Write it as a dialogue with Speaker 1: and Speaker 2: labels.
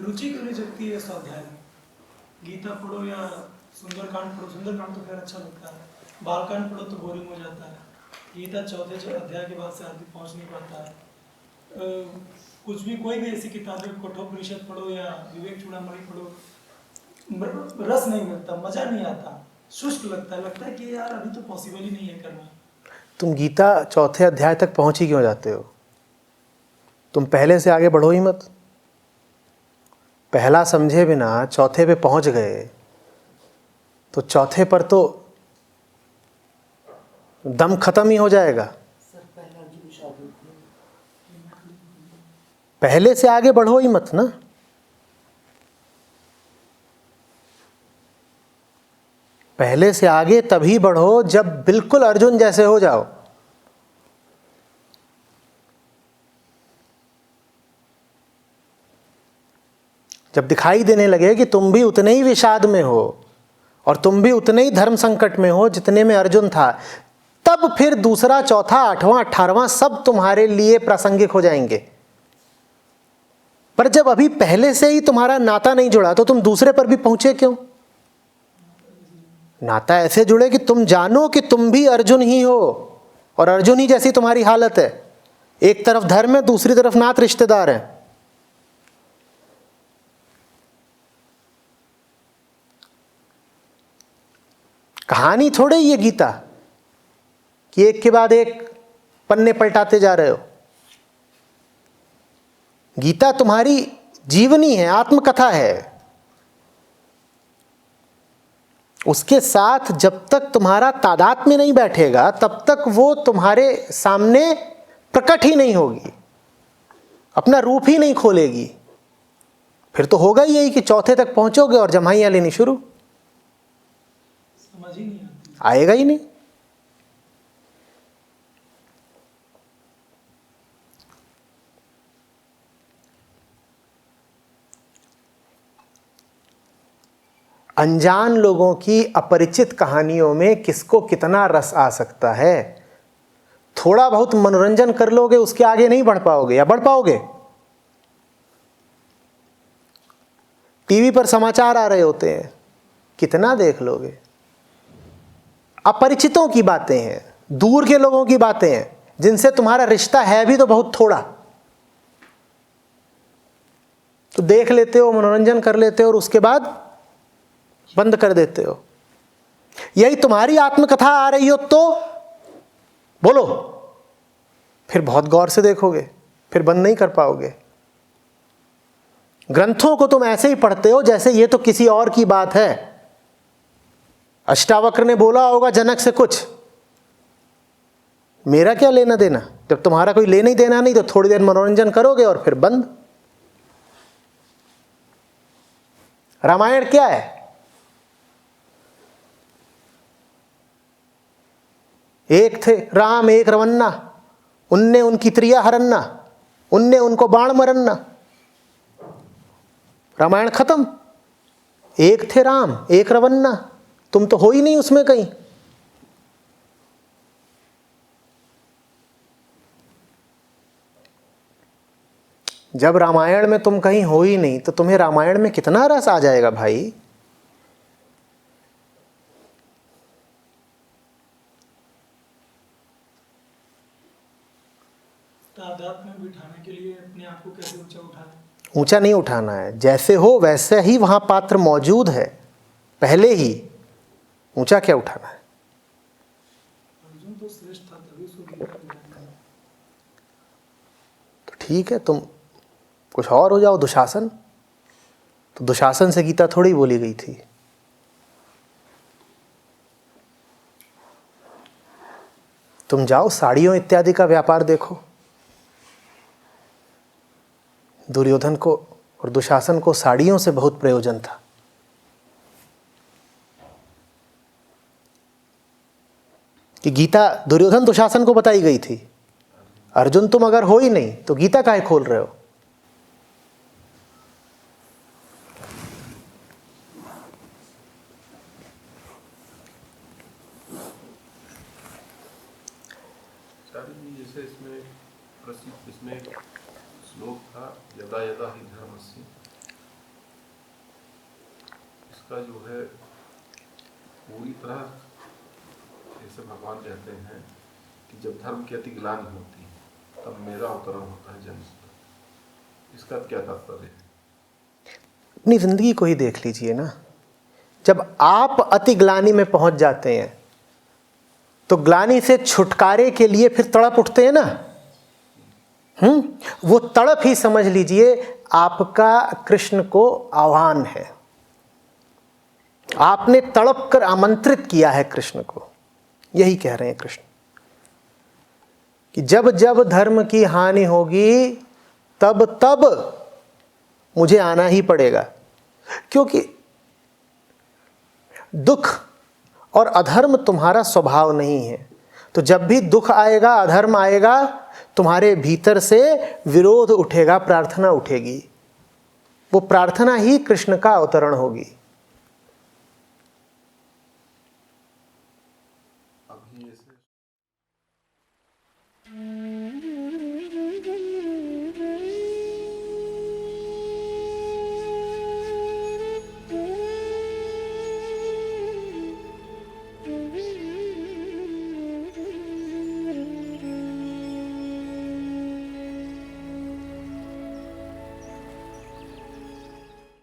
Speaker 1: रुचि क्यों नहीं जगती है स्वाध्याय में? गीता पढ़ो या सुंदरकांड पढ़ो, सुंदरकांड तो खैर अच्छा लगता है, बालकांड पढ़ो तो बोरिंग हो जाता है, गीता चौथे अध्याय के बाद से आदमी पहुंच नहीं पाता है। कुछ भी कोई भी ऐसी किताबें, कठोपनिषद पढ़ो या विवेक चूड़ामणि पढ़ो, रस नहीं मिलता, मजा नहीं आता, शुष्क लगता है कि यार अभी तो पॉसिबल ही नहीं है करना।
Speaker 2: तुम गीता चौथे अध्याय तक पहुंच ही क्यों जाते हो? तुम पहले से आगे बढ़ो ही मत। पहला समझे बिना चौथे पे पहुंच गए तो चौथे पर तो दम खत्म ही हो जाएगा। पहले से आगे बढ़ो ही मत ना। पहले से आगे तभी बढ़ो जब बिल्कुल अर्जुन जैसे हो जाओ। जब दिखाई देने लगे कि तुम भी उतने ही विषाद में हो और तुम भी उतने ही धर्म संकट में हो जितने में अर्जुन था, तब फिर दूसरा, चौथा, आठवां, 18वां सब तुम्हारे लिए प्रासंगिक हो जाएंगे। पर जब अभी पहले से ही तुम्हारा नाता नहीं जुड़ा तो तुम दूसरे पर भी पहुंचे क्यों? नाता ऐसे जुड़े कि तुम जानो कि तुम भी अर्जुन ही हो और अर्जुन ही जैसी तुम्हारी हालत है। एक तरफ धर्म है, दूसरी तरफ नात रिश्तेदार है। कहानी थोड़े ये गीता कि एक के बाद एक पन्ने पलटाते जा रहे हो। गीता तुम्हारी जीवनी है, आत्मकथा है। उसके साथ जब तक तुम्हारा तादात्म्य नहीं बैठेगा तब तक वो तुम्हारे सामने प्रकट ही नहीं होगी, अपना रूप ही नहीं खोलेगी। फिर तो होगा ही यही कि चौथे तक पहुंचोगे और जमाइयां लेनी शुरू।
Speaker 1: समझ ही नहीं आती,
Speaker 2: आएगा ही नहीं। अनजान लोगों की अपरिचित कहानियों में किसको कितना रस आ सकता है। थोड़ा बहुत मनोरंजन कर लोगे, उसके आगे नहीं बढ़ पाओगे। या बढ़ पाओगे? टीवी पर समाचार आ रहे होते हैं, कितना देख लोगे? अपरिचितों की बातें हैं, दूर के लोगों की बातें हैं, जिनसे तुम्हारा रिश्ता है भी तो बहुत थोड़ा, तो देख लेते हो, मनोरंजन कर लेते हो और उसके बाद बंद कर देते हो। यही तुम्हारी आत्मकथा आ रही हो तो बोलो, फिर बहुत गौर से देखोगे, फिर बंद नहीं कर पाओगे। ग्रंथों को तुम ऐसे ही पढ़ते हो जैसे ये तो किसी और की बात है। अष्टावक्र ने बोला होगा जनक से कुछ, मेरा क्या लेना देना? जब तुम्हारा कोई लेना ही देना नहीं तो थोड़ी देर मनोरंजन करोगे और फिर बंद। रामायण क्या है? एक थे राम एक रवन्ना, उनने उनकी त्रिया हरन्ना, उनने उनको बाण मरन्ना। रामायण खत्म। एक थे राम एक रवन्ना, तुम तो हो ही नहीं उसमें कहीं। जब रामायण में तुम कहीं हो ही नहीं तो तुम्हें रामायण में कितना रस आ जाएगा भाई।
Speaker 1: तादाद में बिठाने के लिए अपने आप को कैसे ऊंचा उठाएं?
Speaker 2: ऊंचा नहीं उठाना है, जैसे हो वैसे ही वहां पात्र मौजूद है पहले ही। ऊंचा क्या उठाना है?
Speaker 1: अर्जुन तो श्रेष्ठ था, तभी उसको गीता मिला।
Speaker 2: तो ठीक है, तुम कुछ और हो जाओ, दुशासन। तो दुशासन से गीता थोड़ी बोली गई थी। तुम जाओ साड़ियों इत्यादि का व्यापार देखो। दुर्योधन को और दुशासन को साड़ियों से बहुत प्रयोजन था। कि गीता दुर्योधन दुशासन को बताई गई थी। अर्जुन तुम अगर हो ही नहीं तो गीता काहे खोल रहे हो?
Speaker 3: जैसे इसमें प्रसिद्ध इसमें श्लोक था, यदा यदा हि धर्मस्य उसका जो है पूरी तरह, जैसे भगवान कहते हैं कि जब धर्म की अति ग्लानि होती है तब मेरा अवतरण होता है जन्म। इसका क्या तात्पर्य है?
Speaker 2: अपनी जिंदगी को ही देख लीजिए ना, जब आप अति ग्लानि में पहुंच जाते हैं तो ग्लानि से छुटकारे के लिए फिर तड़प उठते हैं ना। वो तड़प ही समझ लीजिए आपका कृष्ण को आह्वान है। आपने तड़प कर आमंत्रित किया है कृष्ण को। यही कह रहे हैं कृष्ण कि जब जब धर्म की हानि होगी तब तब मुझे आना ही पड़ेगा, क्योंकि दुख और अधर्म तुम्हारा स्वभाव नहीं है। तो जब भी दुख आएगा, अधर्म आएगा, तुम्हारे भीतर से विरोध उठेगा, प्रार्थना उठेगी। वो प्रार्थना ही कृष्ण का अवतरण होगी।